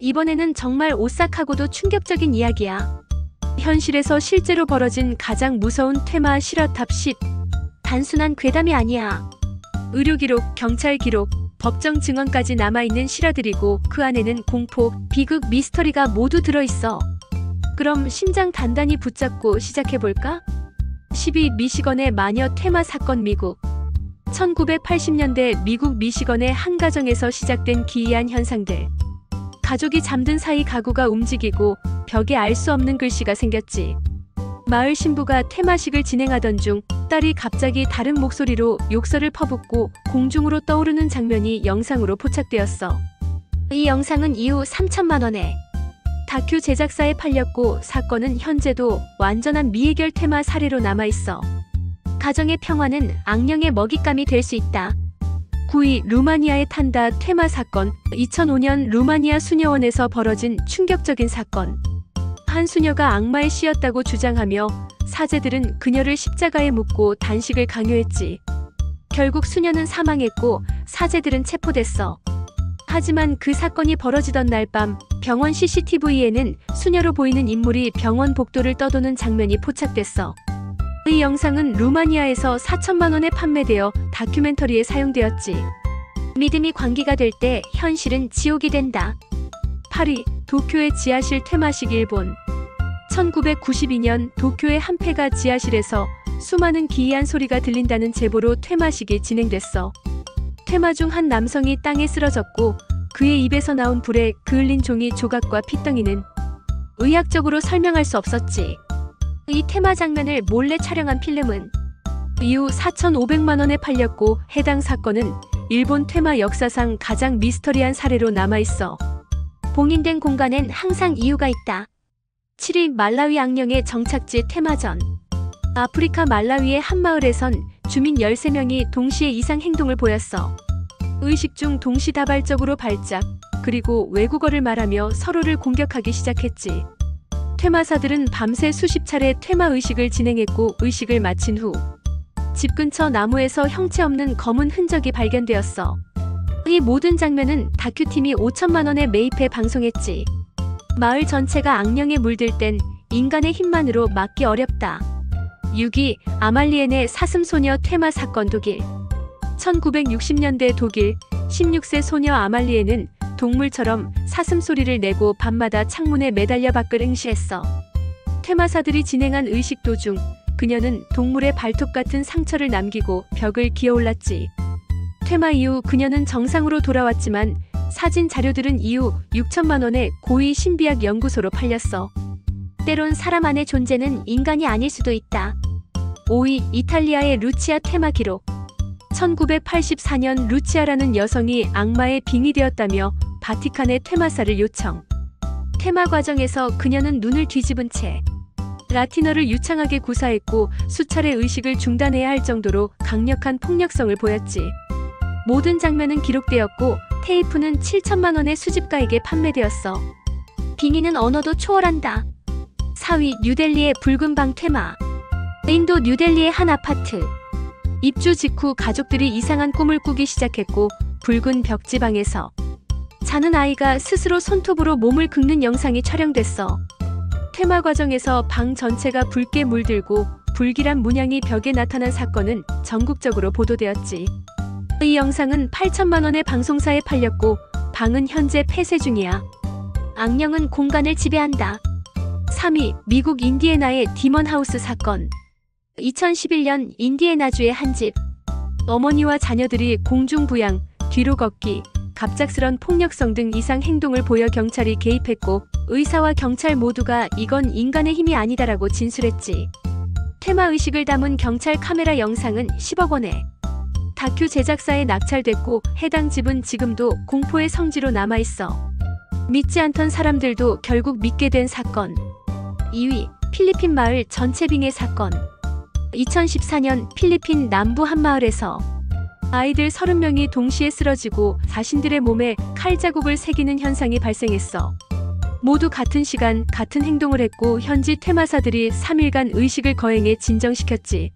이번에는 정말 오싹하고도 충격적인 이야기야. 현실에서 실제로 벌어진 가장 무서운 퇴마 실화탑 10. 단순한 괴담이 아니야. 의료 기록, 경찰 기록, 법정 증언까지 남아있는 실화들이고 그 안에는 공포, 비극, 미스터리가 모두 들어있어. 그럼 심장 단단히 붙잡고 시작해볼까? 12. 미시건의 마녀 퇴마 사건. 미국 1980년대 미국 미시건의 한 가정에서 시작된 기이한 현상들. 가족이 잠든 사이 가구가 움직이고 벽에 알 수 없는 글씨가 생겼지. 마을 신부가 퇴마식을 진행하던 중 딸이 갑자기 다른 목소리로 욕설을 퍼붓고 공중으로 떠오르는 장면이 영상으로 포착되었어. 이 영상은 이후 3천만 원에 다큐 제작사에 팔렸고 사건은 현재도 완전한 미해결 퇴마 사례로 남아있어. 가정의 평화는 악령의 먹잇감이 될 수 있다. 9위. 루마니아의 탄다 퇴마 사건. 2005년 루마니아 수녀원에서 벌어진 충격적인 사건. 한 수녀가 악마의 씨였다고 주장하며 사제들은 그녀를 십자가에 묻고 단식을 강요했지. 결국 수녀는 사망했고 사제들은 체포됐어. 하지만 그 사건이 벌어지던 날 밤 병원 CCTV에는 수녀로 보이는 인물이 병원 복도를 떠도는 장면이 포착됐어. 이 영상은 루마니아에서 4천만 원에 판매되어 다큐멘터리에 사용되었지. 믿음이 관기가 될 때 현실은 지옥이 된다. 8위. 도쿄의 지하실 퇴마식. 일본 1992년 도쿄의 한 폐가 지하실에서 수많은 기이한 소리가 들린다는 제보로 퇴마식이 진행됐어. 퇴마 중 한 남성이 땅에 쓰러졌고 그의 입에서 나온 불에 그을린 종이 조각과 핏덩이는 의학적으로 설명할 수 없었지. 이 퇴마 장면을 몰래 촬영한 필름은 이후 4,500만 원에 팔렸고 해당 사건은 일본 퇴마 역사상 가장 미스터리한 사례로 남아있어. 봉인된 공간엔 항상 이유가 있다. 7위. 말라위 악령의 정착지 퇴마전. 아프리카 말라위의 한 마을에선 주민 13명이 동시에 이상 행동을 보였어. 의식 중 동시다발적으로 발작, 그리고 외국어를 말하며 서로를 공격하기 시작했지. 퇴마사들은 밤새 수십 차례 퇴마 의식을 진행했고 의식을 마친 후 집 근처 나무에서 형체 없는 검은 흔적이 발견되었어. 이 모든 장면은 다큐팀이 5천만 원에 매입해 방송했지. 마을 전체가 악령에 물들 땐 인간의 힘만으로 막기 어렵다. 6위. 아말리엔의 사슴소녀 퇴마 사건. 독일 1960년대 독일 16세 소녀 아말리엔은 동물처럼 사슴 소리를 내고 밤마다 창문에 매달려 밖을 응시했어. 퇴마사들이 진행한 의식 도중 그녀는 동물의 발톱 같은 상처를 남기고 벽을 기어올랐지. 퇴마 이후 그녀는 정상으로 돌아왔지만 사진 자료들은 이후 6천만 원에 고위 신비학 연구소로 팔렸어. 때론 사람 안의 존재는 인간이 아닐 수도 있다. 5위. 이탈리아의 루치아 퇴마 기록. 1984년 루치아라는 여성이 악마의 빙이 되었다며 바티칸의 퇴마사를 요청. 퇴마 과정에서 그녀는 눈을 뒤집은 채 라틴어를 유창하게 구사했고 수차례 의식을 중단해야 할 정도로 강력한 폭력성을 보였지. 모든 장면은 기록되었고 테이프는 7천만 원의 수집가에게 판매되었어. 빙의는 언어도 초월한다. 4위. 뉴델리의 붉은 방 퇴마. 인도 뉴델리의 한 아파트. 입주 직후 가족들이 이상한 꿈을 꾸기 시작했고 붉은 벽지방에서 자는 아이가 스스로 손톱으로 몸을 긁는 영상이 촬영됐어. 퇴마 과정에서 방 전체가 붉게 물들고 불길한 문양이 벽에 나타난 사건은 전국적으로 보도되었지. 이 영상은 8천만 원의 방송사에 팔렸고 방은 현재 폐쇄 중이야. 악령은 공간을 지배한다. 3위. 미국 인디애나의 디먼하우스 사건. 2011년 인디애나주의 한 집. 어머니와 자녀들이 공중부양, 뒤로 걷기, 갑작스런 폭력성 등 이상 행동을 보여 경찰이 개입했고 의사와 경찰 모두가 이건 인간의 힘이 아니다라고 진술했지. 퇴마 의식을 담은 경찰 카메라 영상은 10억 원에 다큐 제작사에 낙찰됐고 해당 집은 지금도 공포의 성지로 남아있어. 믿지 않던 사람들도 결국 믿게 된 사건. 2위. 필리핀 마을 전체 빙의 사건. 2014년 필리핀 남부 한 마을에서 아이들 30명이 동시에 쓰러지고 자신들의 몸에 칼 자국을 새기는 현상이 발생했어. 모두 같은 시간 같은 행동을 했고 현지 퇴마사들이 3일간 의식을 거행해 진정시켰지.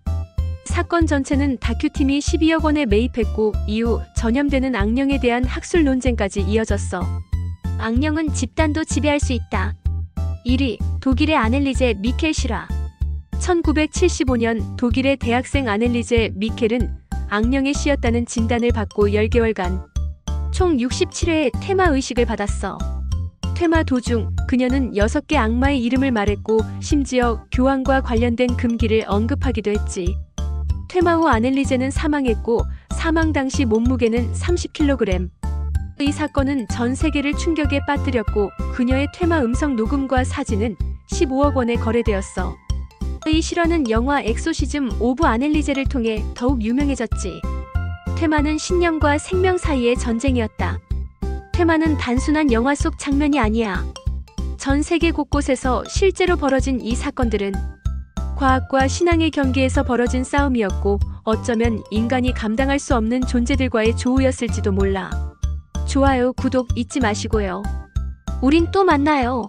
사건 전체는 다큐팀이 12억 원에 매입했고 이후 전염되는 악령에 대한 학술 논쟁까지 이어졌어. 악령은 집단도 지배할 수 있다. 1위, 독일의 아넬리제 미켈 실화. 1975년 독일의 대학생 아넬리제 미켈은 악령의 씨였다는 진단을 받고 10개월간 총 67회의 테마 의식을 받았어. 퇴마 도중 그녀는 6개 악마의 이름을 말했고 심지어 교황과 관련된 금기를 언급하기도 했지. 퇴마 후 아넬리제는 사망했고 사망 당시 몸무게는 30kg. 이 사건은 전 세계를 충격에 빠뜨렸고 그녀의 퇴마 음성 녹음과 사진은 15억 원에 거래되었어. 이 실화는 영화 엑소시즘 오브 아넬리제를 통해 더욱 유명해졌지. 퇴마는 신념과 생명 사이의 전쟁이었다. 퇴마는 단순한 영화 속 장면이 아니야. 전 세계 곳곳에서 실제로 벌어진 이 사건들은 과학과 신앙의 경계에서 벌어진 싸움이었고 어쩌면 인간이 감당할 수 없는 존재들과의 조우였을지도 몰라. 좋아요, 구독 잊지 마시고요. 우린 또 만나요.